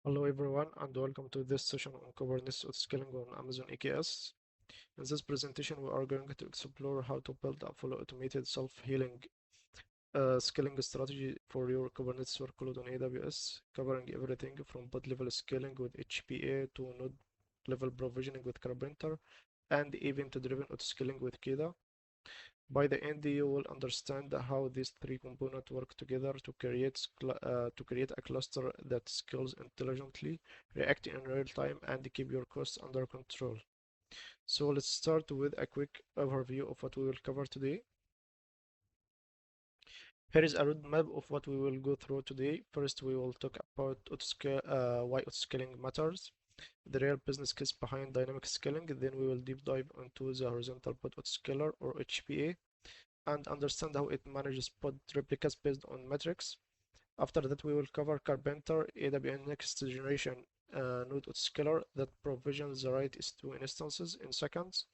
Hello everyone and welcome to this session on Kubernetes Autoscaling on Amazon EKS. In this presentation we are going to explore how to build a fully automated self-healing scaling strategy for your Kubernetes workload on AWS, covering everything from pod level scaling with HPA to node level provisioning with Karpenter and event-driven autoscaling with KEDA. By the end, you will understand how these three components work together to create a cluster that scales intelligently, react in real time, and keep your costs under control. So let's start with a quick overview of what we will cover today. Here is a roadmap of what we will go through today. First, we will talk about why autoscaling matters, the real business case behind dynamic scaling. Then we will deep dive into the horizontal pod autoscaler or HPA and understand how it manages pod replicas based on metrics. After that, we will cover Karpenter, AWS next generation node autoscaler that provisions the right EC2 instances in seconds.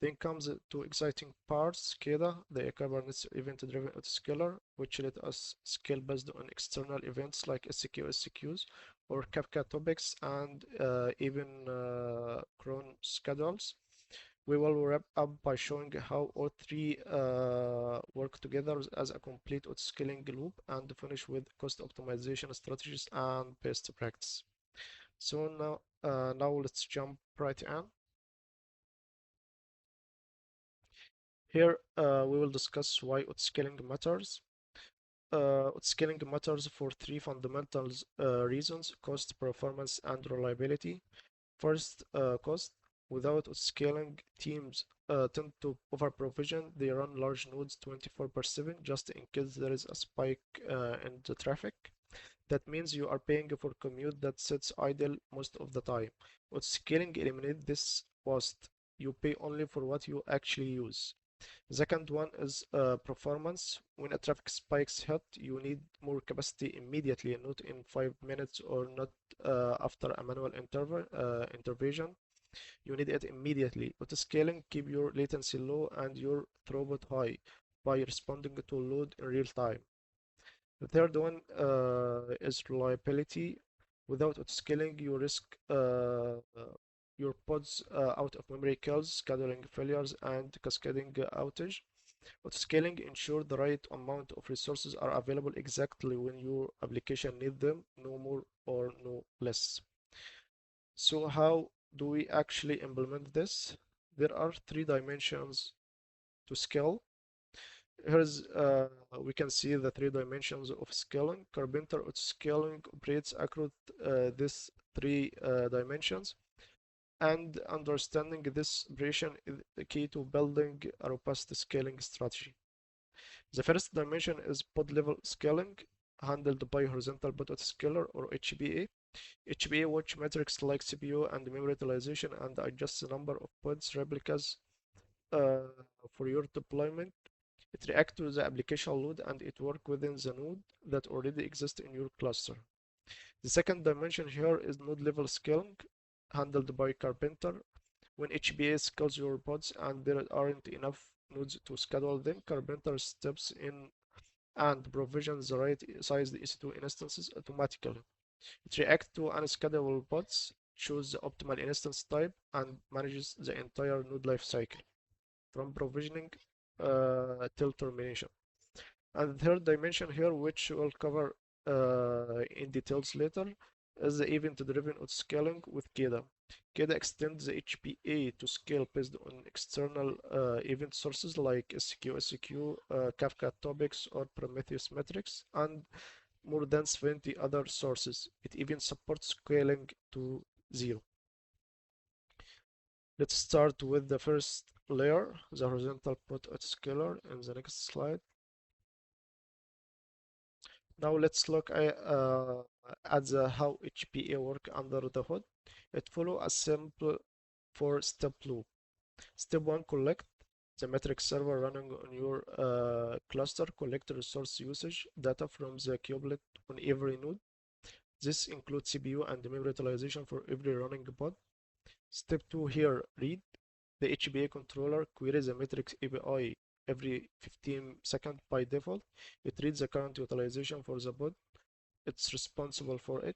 Then comes two exciting parts, KEDA, the Kubernetes event-driven autoscaler, which let us scale based on external events like SQ, SQs, or Kafka topics, and even cron schedules. We will wrap up by showing how all three work together as a complete autoscaling loop and finish with cost optimization strategies and best practice. So now let's jump right in. Here we will discuss why autoscaling matters. Autoscaling matters for three fundamental reasons: cost, performance, and reliability. First, cost. Without scaling, teams tend to over-provision. They run large nodes 24/7 just in case there is a spike in the traffic. That means you are paying for commute that sits idle most of the time. With scaling, eliminate this cost. You pay only for what you actually use. The second one is performance. When a traffic spikes hit, you need more capacity immediately, not in 5 minutes or not after a manual intervention. You need it immediately. Autoscaling keep your latency low and your throughput high by responding to load in real time. The third one is reliability. Without autoscaling, you risk your pods out of memory kills, scheduling failures, and cascading outage. Autoscaling ensure the right amount of resources are available exactly when your application need them, no more or no less. So how do we actually implement this? There are three dimensions to scale. Here's we can see the three dimensions of scaling. Karpenter scaling operates across these three dimensions, and understanding this operation is the key to building a robust scaling strategy. The first dimension is pod level scaling, handled by Horizontal Pod Autoscaler or HPA. HPA watch metrics like CPU and memory utilization and adjusts the number of pods replicas uh, for your deployment. It reacts to the application load and it works within the node that already exists in your cluster. The second dimension here is node level scaling, handled by Karpenter. When HPA scales your pods and there aren't enough nodes to schedule them, Karpenter steps in and provisions the right sized EC2 instances automatically. It reacts to unscheduled pods, chooses the optimal instance type, and manages the entire node lifecycle from provisioning till termination. And the third dimension here, which we'll cover in details later, is the event-driven autoscaling with KEDA. KEDA extends the HPA to scale based on external event sources like SQ, Kafka topics, or Prometheus metrics, and more than 20 other sources. It even supports scaling to zero. Let's start with the first layer, the horizontal pod autoscaler in the next slide. Now let's look at how HPA work under the hood. It follows a simple four-step loop. Step 1, collect the metric server running on your cluster, collect resource usage data from the kubelet on every node. This includes CPU and memory utilization for every running pod. Step 2 here, read. The HPA controller queries the metrics API every 15 seconds by default. It reads the current utilization for the pod. It's responsible for it.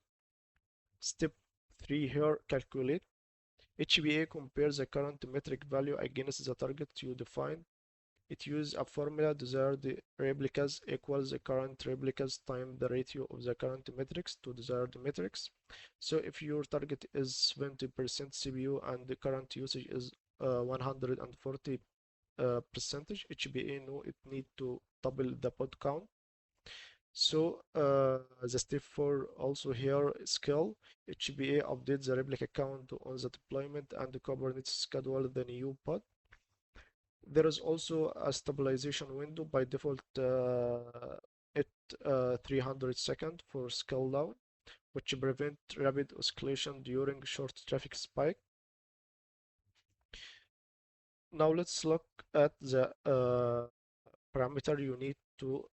Step 3 here, calculate. HPA compares the current metric value against the target you define. It uses a formula: desired replicas equals the current replicas times the ratio of the current metrics to desired metrics. So if your target is 70% CPU and the current usage is 140 percentage, HPA know it need to double the pod count. So the step 4 also here, scale. HPA updates the replica count on the deployment and the Kubernetes schedule the new pod. There is also a stabilization window by default at 300 seconds for scale down, which prevent rapid escalation during short traffic spike. Now let's look at the parameter you need to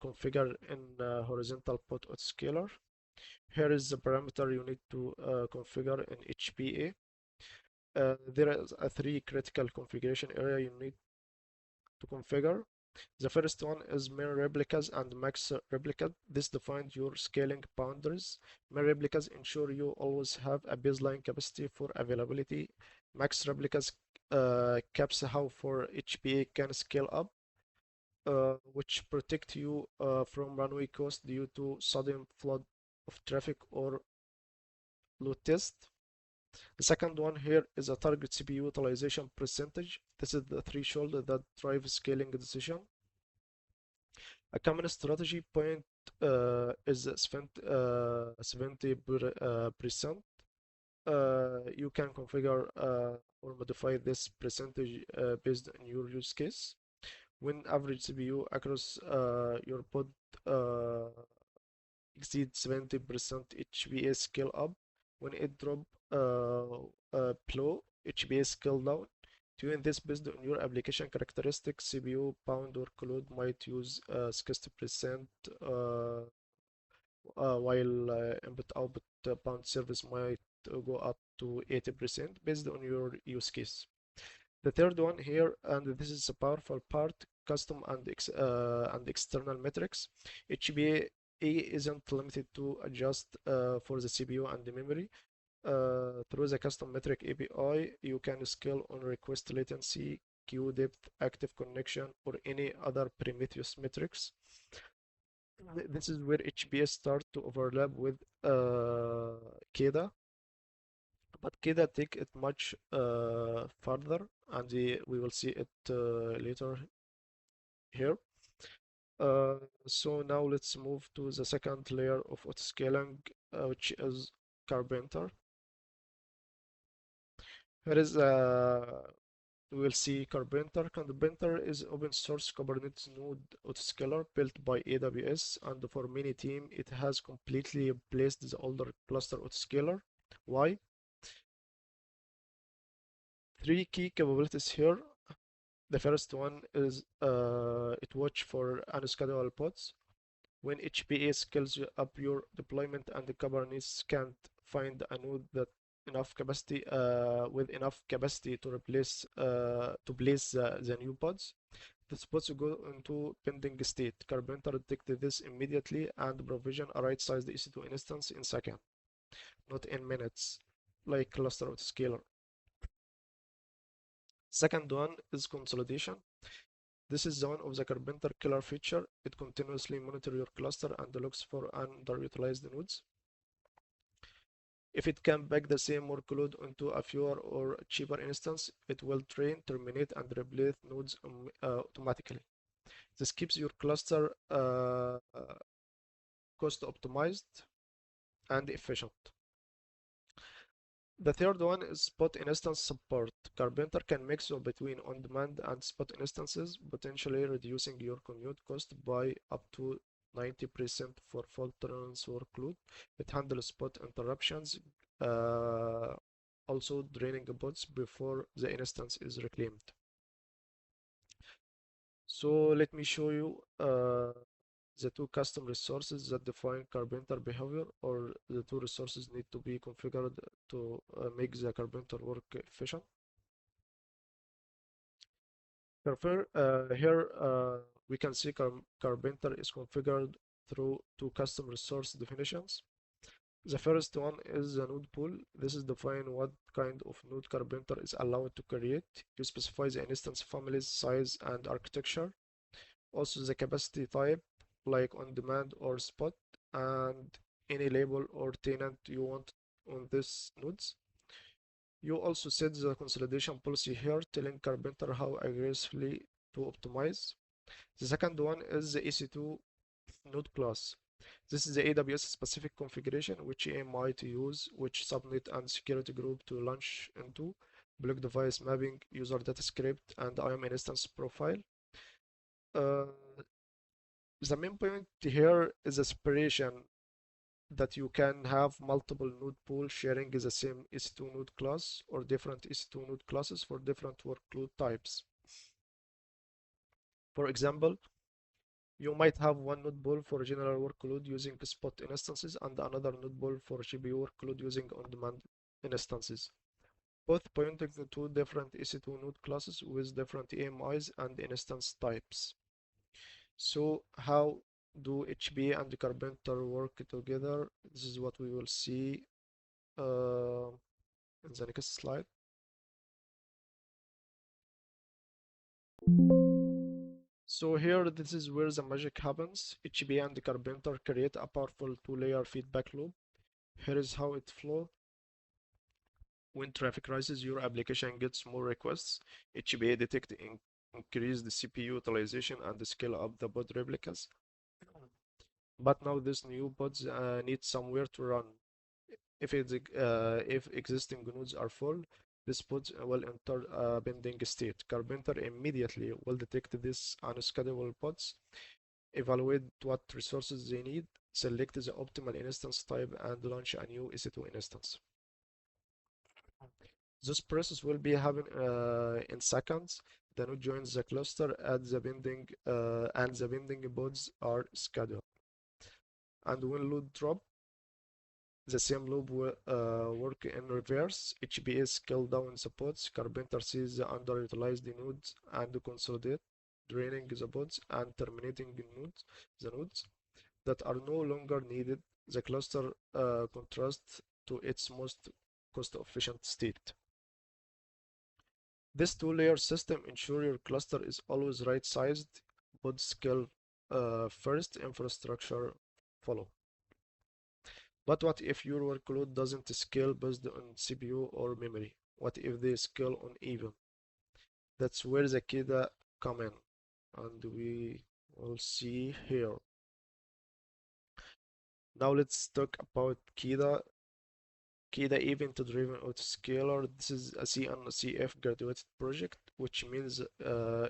configure in Horizontal Pod Autoscaler. Here is the parameter you need to configure in HPA. There is a 3 critical configuration area you need to configure. The first one is min replicas and max replicas. This defines your scaling boundaries. Min replicas ensure you always have a baseline capacity for availability. Max replicas caps how far HPA can scale up, which protect you from runway cost due to sudden flood of traffic or load test. The second one here is a target CPU utilization percentage. This is the threshold that drives scaling decision. A common strategy point is 70%. You can configure or modify this percentage based on your use case. When average CPU across your pod exceeds 70% HPA scale up. When it drop below HPA scale down. Doing this based on your application characteristics, CPU pound workload might use 60%, while input output pound service might go up to 80% based on your use case. The third one here, and this is a powerful part, custom and external metrics. HPA isn't limited to adjust for the CPU and the memory. Through the custom metric API, you can scale on request latency, queue depth, active connection, or any other Prometheus metrics. This is where HPA start to overlap with KEDA, but KEDA take it much further, and we will see it later here. So now let's move to the second layer of autoscaling, which is Karpenter. Here is we will see Karpenter. Karpenter is open source Kubernetes node autoscaler built by AWS, and for many teams it has completely replaced the older cluster autoscaler. Why? Three key capabilities here. The first one is it watch for unscheduled pods. When HPA scales up your deployment and the Kubernetes can't find a node that enough capacity with enough capacity to replace to place the new pods, the pods go into pending state. Karpenter detected this immediately and provision a right-sized EC2 instance in seconds, not in minutes, like cluster autoscaler. Second one is consolidation. This is one of the Karpenter killer feature. It continuously monitors your cluster and looks for underutilized nodes. If it can back the same workload onto a fewer or cheaper instance, it will train, terminate, and replace nodes automatically. This keeps your cluster cost optimized and efficient. The third one is spot instance support. Karpenter can mix between on-demand and spot instances, potentially reducing your commute cost by up to 90% for fault tolerance workload. It handles spot interruptions, also draining bots before the instance is reclaimed. So let me show you the two custom resources that define Karpenter behavior, or the two resources need to be configured to make the Karpenter work efficient. Here we can see Karpenter is configured through two custom resource definitions. The first one is the node pool. This is define what kind of node Karpenter is allowed to create. You specify the instance families, size, and architecture. Also the capacity type, like on demand or spot, and any label or tenant you want on these nodes. You also set the consolidation policy here, telling Karpenter how aggressively to optimize. The second one is the EC2 node class. This is the AWS specific configuration, which AMI to use, which subnet and security group to launch into, block device mapping, user data script, and IAM instance profile. Uh, the main point here is a separation that you can have multiple node pool sharing the same EC2 node class or different EC2 node classes for different workload types. For example, you might have one node pool for general workload using spot instances and another node pool for GPU workload using on-demand instances, both pointing to two different EC2 node classes with different AMIs and instance types. So how do HPA and Karpenter work together? This is what we will see uh, in the next slide. So here, this is where the magic happens. HPA and Karpenter create a powerful two-layer feedback loop. Here is how it flows. When traffic rises, your application gets more requests. HPA detect increase the CPU utilization and scale up the pod replicas. But now this new pods need somewhere to run. If existing nodes are full, this pod will enter a pending state. Karpenter immediately will detect this unscheduled pods, evaluate what resources they need, select the optimal instance type, and launch a new EC2 instance. This process will be happening in seconds. The node joins the cluster at the and the pending pods are scheduled. And when load drop, the same loop will work in reverse. HPA scale down supports. Karpenter sees the underutilized nodes and consolidate, draining the pods and terminating the nodes that are no longer needed. The cluster contrasts to its most cost-efficient state. This two-layer system ensures your cluster is always right-sized, pod scale first, infrastructure follow. But what if your workload doesn't scale based on CPU or memory? What if they scale uneven? That's where the KEDA come in, and we will see here. Now let's talk about KEDA. KEDA Event-Driven Autoscaler. This is a CNCF graduated project, which means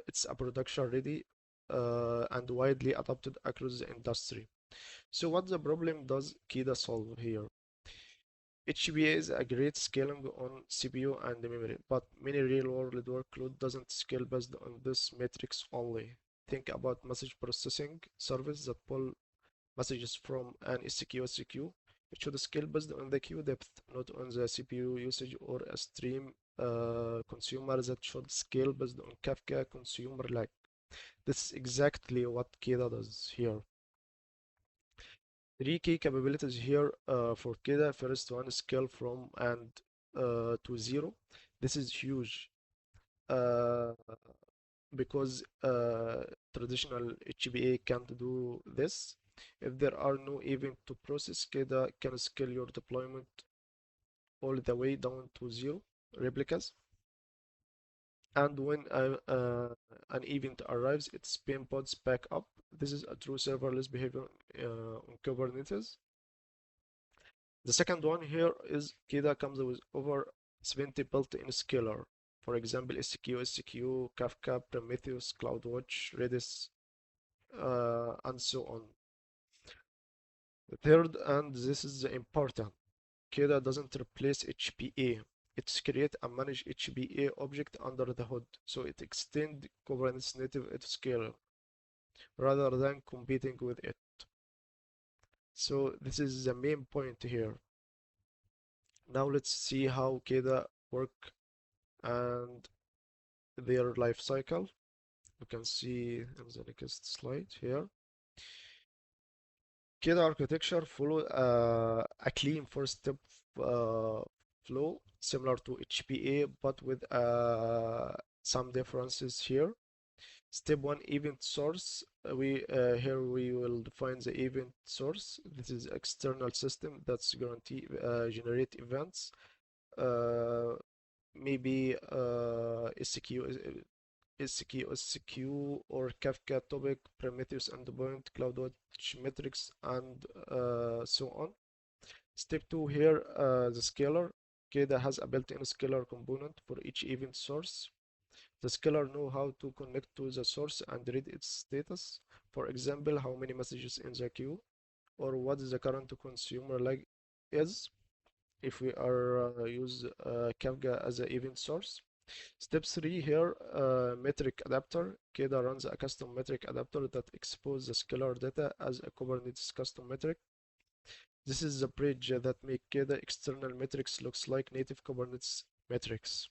it's a production ready and widely adopted across the industry. So what the problem does KEDA solve here? HPA is a great scaling on CPU and memory, but many real-world workload doesn't scale based on this matrix only. Think about message processing service that pull messages from an SQ. It should scale based on the queue depth, not on the CPU usage or a stream consumer that should scale based on Kafka consumer lag. This is exactly what KEDA does here. Three key capabilities here for KEDA. First one, scale from and to zero. This is huge uh, because traditional HBA can't do this. If there are no event to process, KEDA can scale your deployment all the way down to zero replicas. And when an event arrives, it spin pods back up. This is a true serverless behavior on Kubernetes. The second one here is KEDA comes with over 70 built-in scaler. For example, SQ, Kafka, Prometheus, CloudWatch, Redis, and so on. The third, and this is important, KEDA doesn't replace HPA. It's create and manage HPA object under the hood, so it extends Kubernetes native autoscaler rather than competing with it. So this is the main point here. Now let's see how KEDA work and their life cycle. You can see in the next slide here. KEDA architecture follow a clean four-step uh, flow similar to HPA, but with some differences here. Step one, event source. We Here we will define the event source. This is external system that's guarantee generate events. Uh, Maybe SQ or Kafka topic, Prometheus endpoint, CloudWatch metrics, and so on. Step two here, the scaler. KEDA has a built-in scaler component for each event source. The scaler know how to connect to the source and read its status. For example, how many messages in the queue, or what is the current consumer lag is, if we are use Kafka as an event source. Step 3 here, metric adapter. KEDA runs a custom metric adapter that exposes the scalar data as a Kubernetes custom metric. This is the bridge that makes KEDA external metrics looks like native Kubernetes metrics.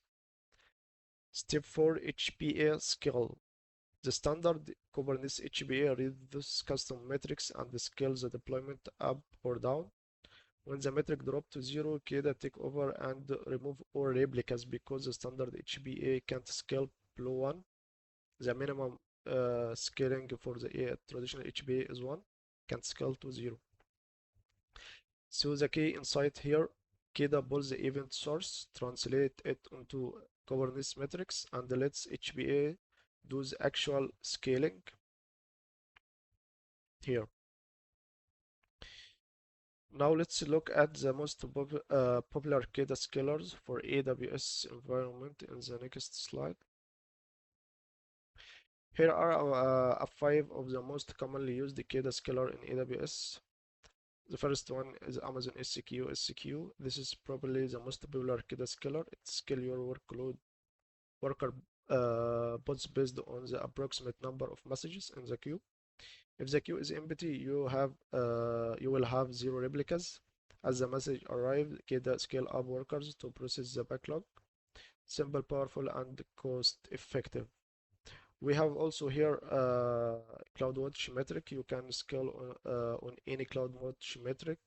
Step 4, HPA scale. The standard Kubernetes HPA reads custom metrics and scales the deployment up or down. When the metric drop to zero, KEDA take over and remove all replicas because the standard HPA can't scale below 1. The minimum scaling for the traditional HPA is 1, can't scale to 0. So the key insight here, KEDA pulls the event source, translate it into Kubernetes metrics, and lets HPA do the actual scaling here. Now let's look at the most popular KEDA scalars for AWS environment in the next slide. Here are 5 of the most commonly used KEDA scalar in AWS. The first one is Amazon SQ. This is probably the most popular KEDA scalar. It scales your worker pods based on the approximate number of messages in the queue. If the queue is empty, you will have 0 replicas. As the message arrives, KEDA scale up workers to process the backlog. Simple, powerful, and cost effective. We have also here CloudWatch metric. You can scale on any CloudWatch metric.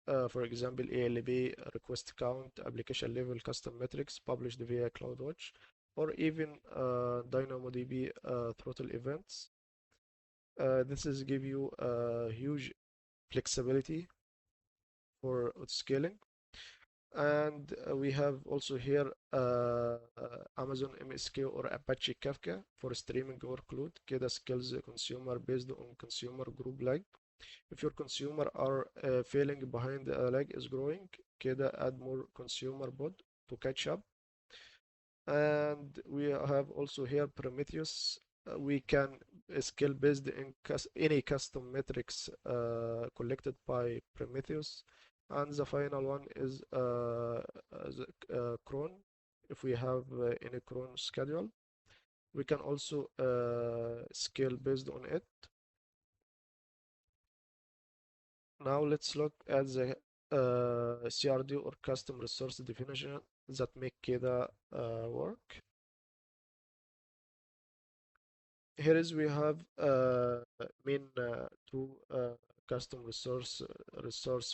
For example, ALB, request count, application level, custom metrics published via CloudWatch, or even DynamoDB throttle events. This is give you huge flexibility for scaling. And we have also here Amazon MSK or Apache Kafka for streaming workload. KEDA scales the consumer based on consumer group lag. If your consumer are failing behind, the lag is growing, KEDA add more consumer pod to catch up. And we have also here Prometheus. We can scale based in any custom metrics collected by Prometheus. And the final one is cron. If we have any cron schedule, we can also scale based on it. Now let's look at the CRD or custom resource definition that make KEDA work. Here is we have main two custom resource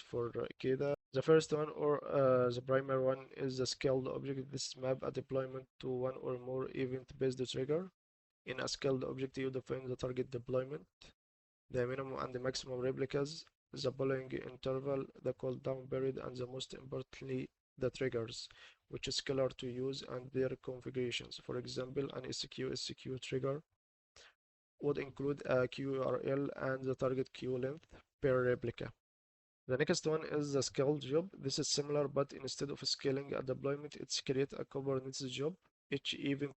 for KEDA. The first one or the primary one is the scaled object. This map a deployment to one or more event-based trigger. In a scaled object, you define the target deployment, the minimum and the maximum replicas, the polling interval, the cooldown period, and the most importantly, the triggers, which is scalar to use and their configurations. For example, an SQ trigger would include a QURL and the target queue length per replica. The next one is the scaled job. This is similar, but instead of scaling a deployment, it's create a Kubernetes job. Each event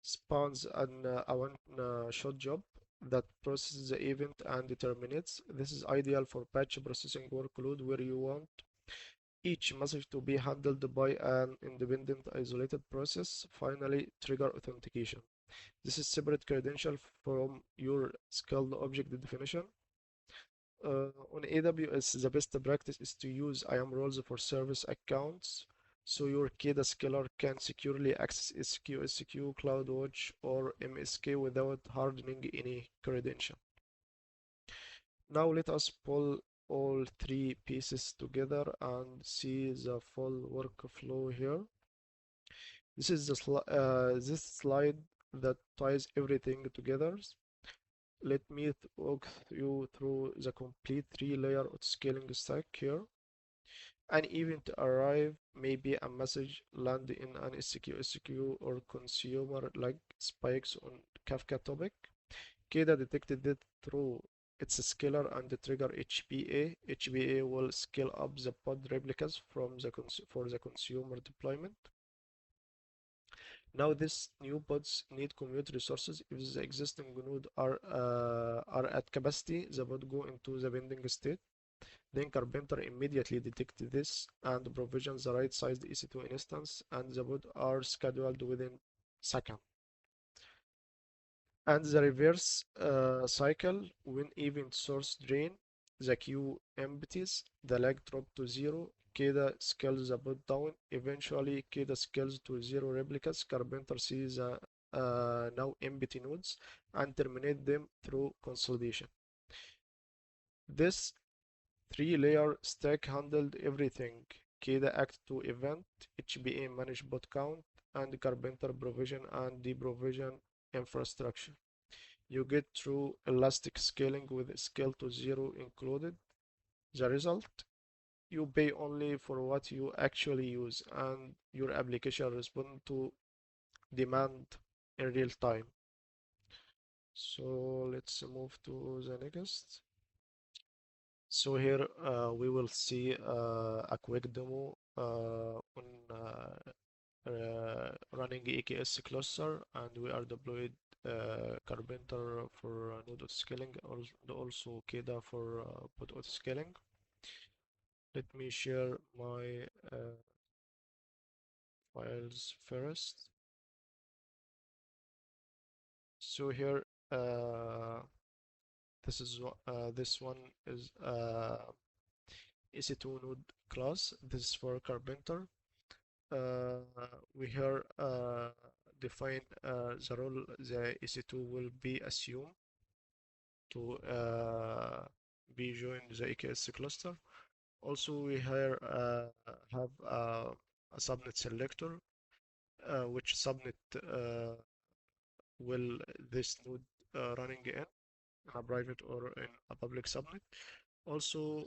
spawns a one-shot job that processes the event and terminates. This is ideal for batch processing workload where you want each message to be handled by an independent isolated process. Finally, trigger authentication. This is separate credential from your scaled object definition. On AWS, the best practice is to use IAM roles for service accounts, so your KEDA scalar can securely access SQ, CloudWatch, or MSK without hardening any credential. Now let us pull all three pieces together and see the full workflow here. This is the this slide that ties everything together. Let me walk you through the complete three-layer scaling stack here. An event arrive, maybe a message land in an SQ or consumer like spikes on Kafka topic. KEDA detected it through its scaler and trigger HPA. HPA will scale up the pod replicas from for the consumer deployment. Now these new pods need compute resources. If the existing node are at capacity, the pod go into the pending state. Then Karpenter immediately detects this and provisions the right-sized EC2 instance, and the pod are scheduled within seconds. And the reverse cycle, when event source drain, the queue empties, the lag drop to zero, KEDA scales the pod down. Eventually, KEDA scales to zero replicas. Karpenter sees the now empty nodes and terminate them through consolidation. This three-layer stack handled everything. KEDA act to event, HBA manage bot count, and Karpenter provision and deprovision infrastructure. You get true elastic scaling with scale to zero included. The result, you pay only for what you actually use, and your application respond to demand in real time. So let's move to the next. So here we will see a quick demo on running EKS cluster, and we are deployed Karpenter for node autoscaling, and also KEDA for pod autoscaling. Let me share my files first. So here, this one is EC2 node class. This is for Karpenter. We here define the role the EC2 will be assumed to be joined the EKS cluster. Also, we here have a subnet selector, which subnet will this node running in a private or in a public subnet. Also,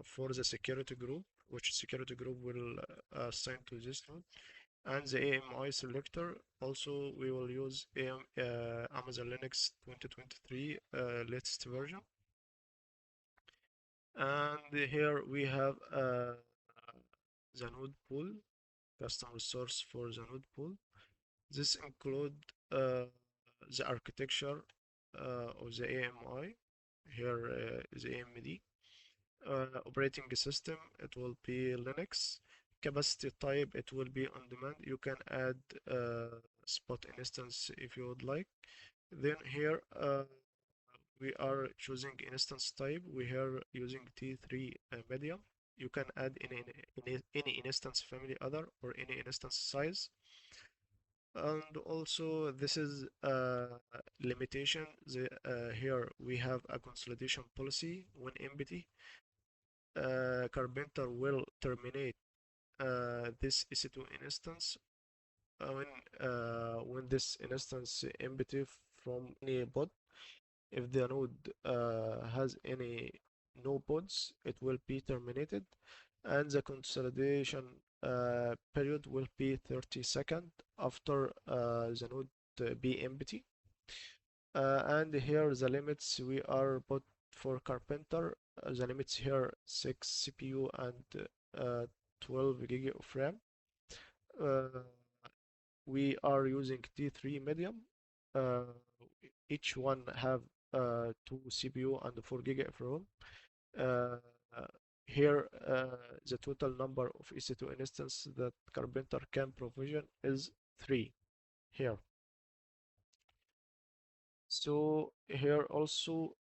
for the security group, which security group will assign to this node, and the AMI selector. Also, we will use Amazon Linux 2023 latest version. And here we have the node pool, custom resource for the node pool. This include the architecture of the AMI. Here is AMD. Operating system, it will be Linux. Capacity type, it will be on demand. You can add spot instance if you would like. Then here we are choosing instance type. We are using T3 medium. You can add any instance family other or any instance size. And also this is limitation. Here we have a consolidation policy when empty. Karpenter will terminate this EC2 instance when this instance empty from any pod. If the node has any no pods, it will be terminated, and the consolidation period will be 30 seconds after the node be empty. And here the limits we are put for Karpenter. The limits here 6 CPU and 12 gig of RAM. We are using T3 medium. Each one have 2 CPU and 4 gig of RAM. Here the total number of EC2 instances that Karpenter can provision is 3 here. So here also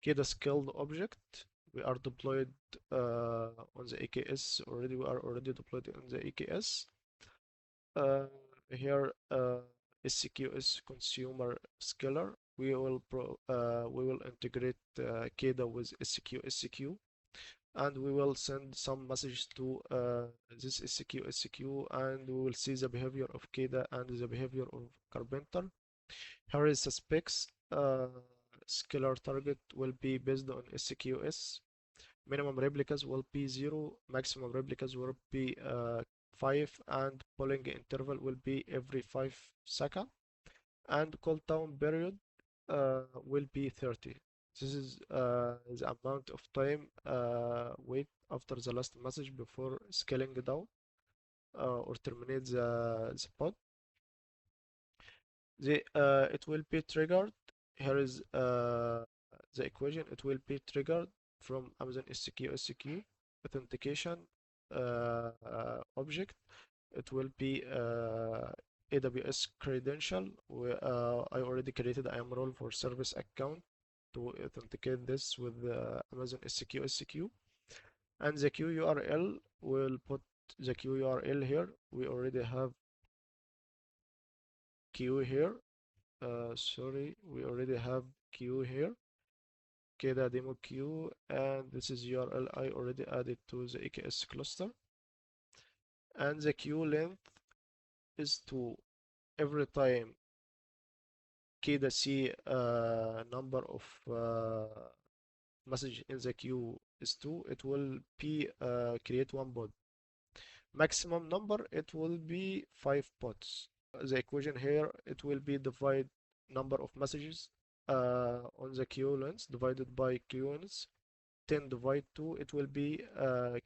KEDA scaled object. We are deployed on the EKS already. We are already deployed on the EKS. Here SCQ is consumer scaler. we will integrate KEDA with SQ, and we will send some message to this SQ, and we will see the behavior of KEDA and the behavior of Karpenter. Here is the specs. Scalar target will be based on SQS. Minimum replicas will be 0, maximum replicas will be 5, and polling interval will be every 5 seconds, and cooldown period will be 30. This is the amount of time wait after the last message before scaling down or terminate the pod. It will be triggered. Here is the equation. It will be triggered from Amazon SQ authentication object. It will be AWS credential. I already created IAM role for service account to authenticate this with Amazon SQ, and the queue URL will put the queue URL here. We already have queue here. Sorry, we already have queue here. KEDA demo queue, and this is URL I already added to the EKS cluster. And the queue length is 2. Every time KEDA see number of message in the queue is 2, it will be create one pod. Maximum number, it will be 5 pods. The equation here, it will be divide number of messages on the queue length divided by queue length. 10 divide 2, it will be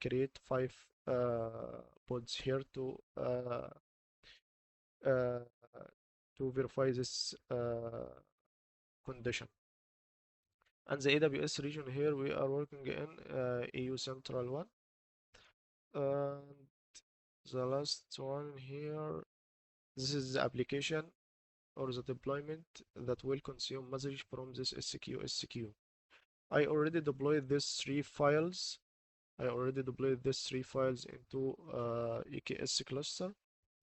create 5 pods here uh, to verify this condition. And the AWS region here, we are working in EU Central 1. And the last one here, this is the application or the deployment that will consume message from this SQ. I already deployed these 3 files. I already deployed these 3 files into EKS cluster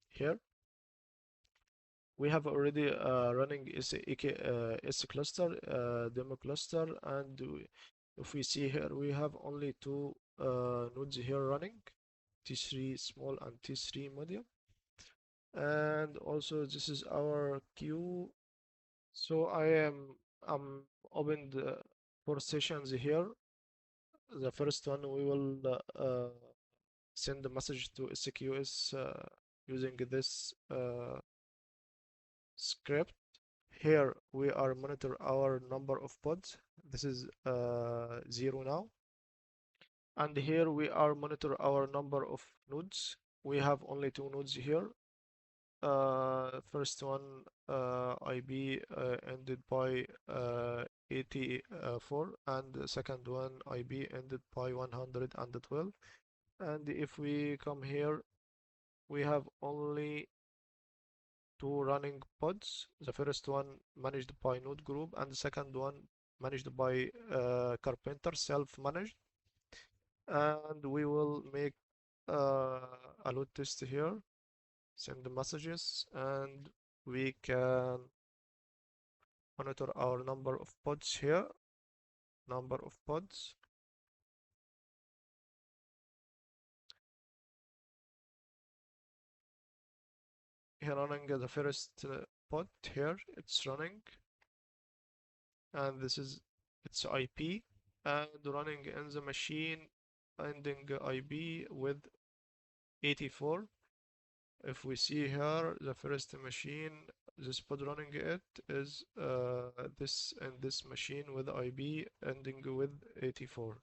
here. We have already running EKS cluster, demo cluster, and if we see here, we have only 2 nodes here running, T3 small and T3 medium. And also this is our queue. So I'm opened 4 sessions here. The first one we will send a message to SQS using this script. Here we are monitor our number of pods. This is 0 now. And here we are monitor our number of nodes. We have only 2 nodes here. First one IB ended by 84, and the second one IB ended by 112. And if we come here, we have only 2 running pods. The first one managed by node group, and the second one managed by Karpenter, self-managed. And we will make a load test here, send the messages, and we can monitor our number of pods here. Number of pods. Here running the first pod here, it's running, and this is its IP, and running in the machine ending IP with 84. If we see here the first machine, this pod running it is this and this machine with IP ending with 84.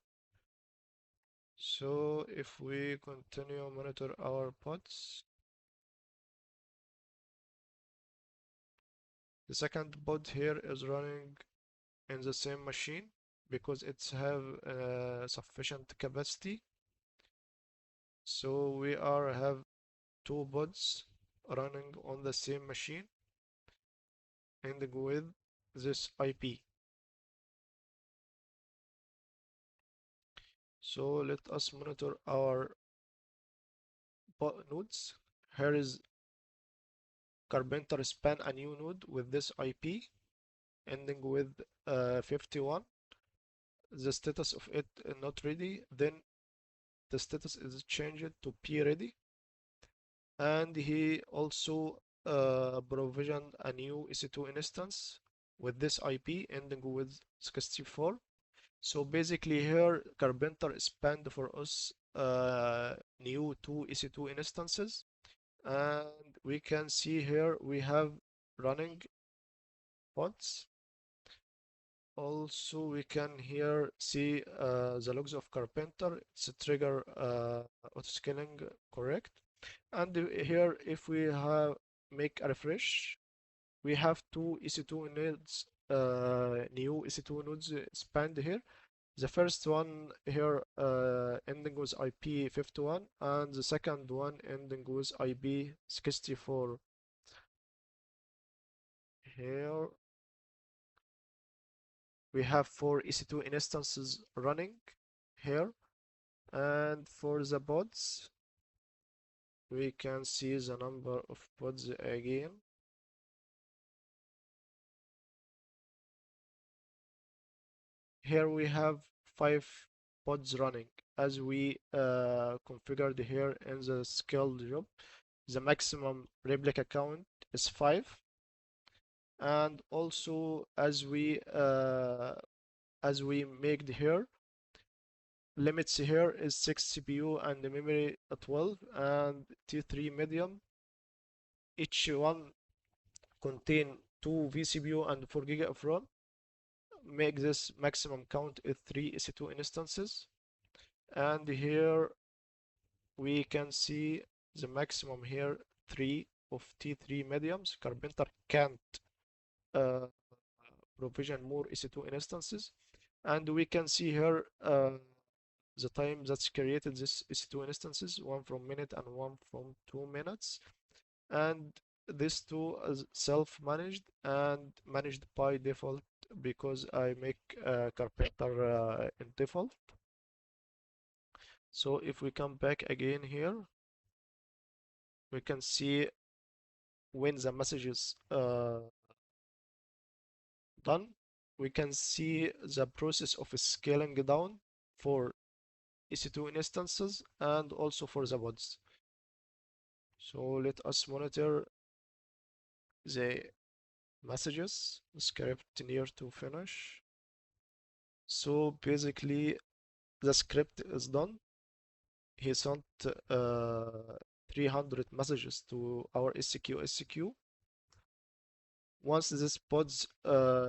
So if we continue monitor our pods, the second pod here is running in the same machine because it's have sufficient capacity. So we have 2 pods running on the same machine ending with this IP. So let us monitor our nodes. Here is Karpenter span a new node with this IP ending with 51, the status of it not ready, then the status is changed to P ready. And he also provisioned a new EC2 instance with this IP ending with 64. So basically here Karpenter spanned for us new two EC2 instances, and we can see here we have running pods. Also we can here see the logs of Karpenter. It's a trigger autoscaling correct. And here if we have make a refresh, we have two EC2 nodes, new EC2 nodes spanned here. The first one here ending with IP 51, and the second one ending with IP 64. Here we have four EC2 instances running here, and for the pods we can see the number of pods again. Here we have 5 pods running as we configured here in the scaled job. The maximum replica count is 5, and also as we made here, limits here is 6 CPU and the memory 12 and T3 medium. Each one contain 2 vCPU and 4 GB of RAM. Make this maximum count is 3 EC2 instances. And here we can see the maximum here 3 of T3 mediums. Karpenter can't uh, provision more EC2 instances. And we can see here the time that's created this EC2 instances, one from minute and one from 2 minutes. And these two is self-managed and managed by default because I make Karpenter in default. So if we come back again here, we can see when the message is done, we can see the process of scaling down for EC2 instances and also for the pods. So let us monitor the messages, script near to finish. So basically the script is done. He sent 300 messages to our SQ. Once this pods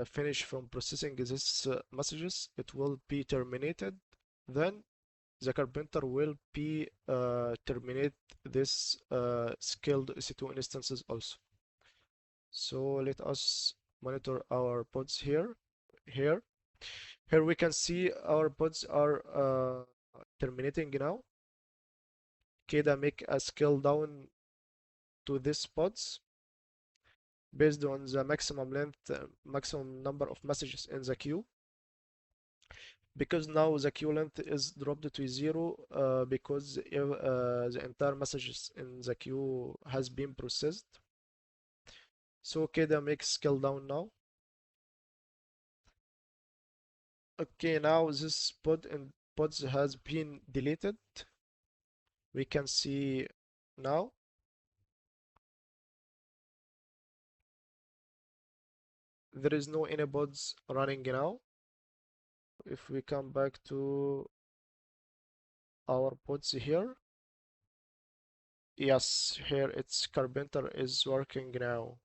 finish from processing these messages, it will be terminated. Then the Karpenter will be terminate this scaled EC2 instances also. So let us monitor our pods here. Here we can see our pods are terminating now. KEDA make a scale down to these pods based on the maximum length, maximum number of messages in the queue. Because now the queue length is dropped to 0 because the entire messages in the queue has been processed. So KEDA makes scale down now. Okay, now this pod and pods has been deleted. We can see now. There is no any pods running now. If we come back to our pods here, yes, here it's Karpenter is working now.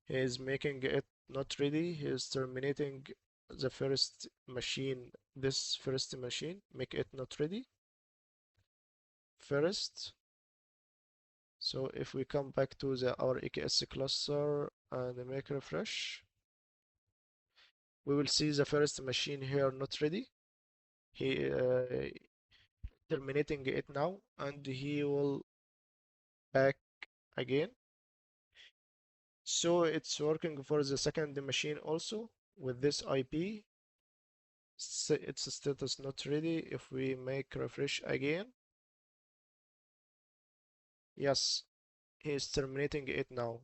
He is making it not ready. He is terminating the first machine. This first machine, make it not ready first. So if we come back to our EKS cluster and make refresh, we will see the first machine here not ready. He terminating it now, and he will back again. So it's working for the second machine also with this IP. Its status not ready. If we make refresh again, yes, he is terminating it now.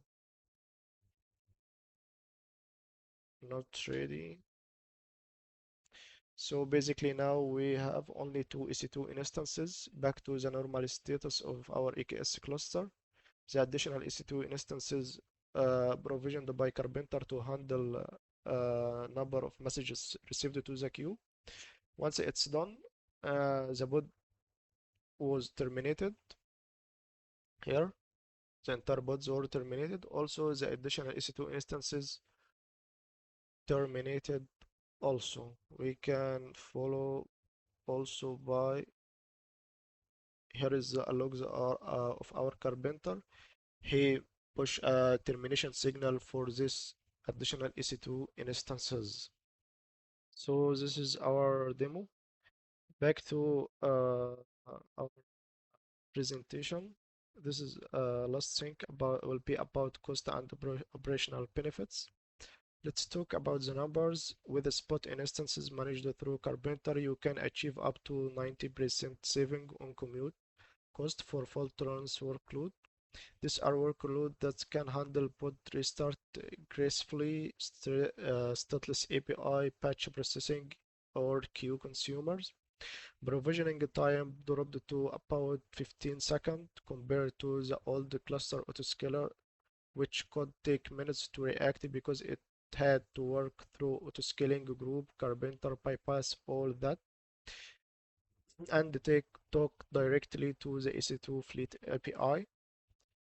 not ready. So basically now we have only two EC2 instances back to the normal status of our EKS cluster. The additional EC2 instances provisioned by Karpenter to handle number of messages received to the queue. Once it's done, the pod was terminated here. The entire pods were terminated. Also, the additional EC2 instances terminated also. We can follow also by here is the logs of our Karpenter. He push a termination signal for this additional EC2 instances. So this is our demo. Back to our presentation. This is last thing about will be about cost and operational benefits. Let's talk about the numbers. With the spot instances managed through Karpenter, you can achieve up to 90% saving on commute cost for fault tolerance workload. These are workload that can handle pod restart gracefully, stateless API, patch processing, or queue consumers. Provisioning time dropped to about 15 seconds compared to the old cluster autoscaler, which could take minutes to react because it had to work through autoscaling group. Karpenter bypass all that and talk directly to the EC2 fleet API.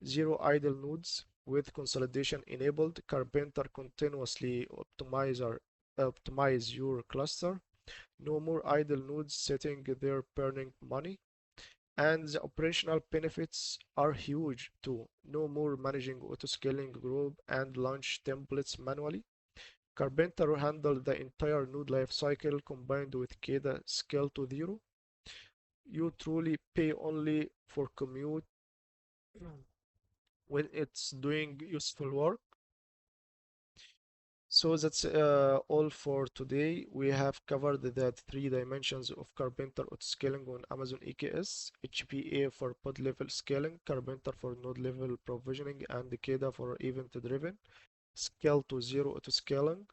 Zero idle nodes with consolidation enabled. Karpenter continuously optimize your cluster. No more idle nodes sitting there burning money. And the operational benefits are huge too. No more managing autoscaling group and launch templates manually. Karpenter handled the entire node lifecycle combined with KEDA scale to zero. You truly pay only for commute when it's doing useful work. So that's all for today. We have covered the three dimensions of Karpenter autoscaling on Amazon EKS, HPA for pod level scaling, Karpenter for node level provisioning, and KEDA for event-driven scale to zero autoscaling.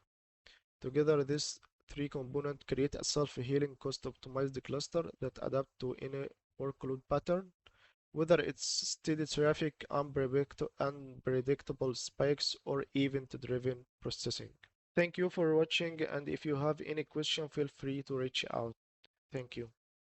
Together, these three components create a self-healing cost-optimized cluster that adapt to any workload pattern, whether it's steady traffic, unpredictable spikes, or event-driven processing. Thank you for watching, and if you have any question, feel free to reach out. Thank you.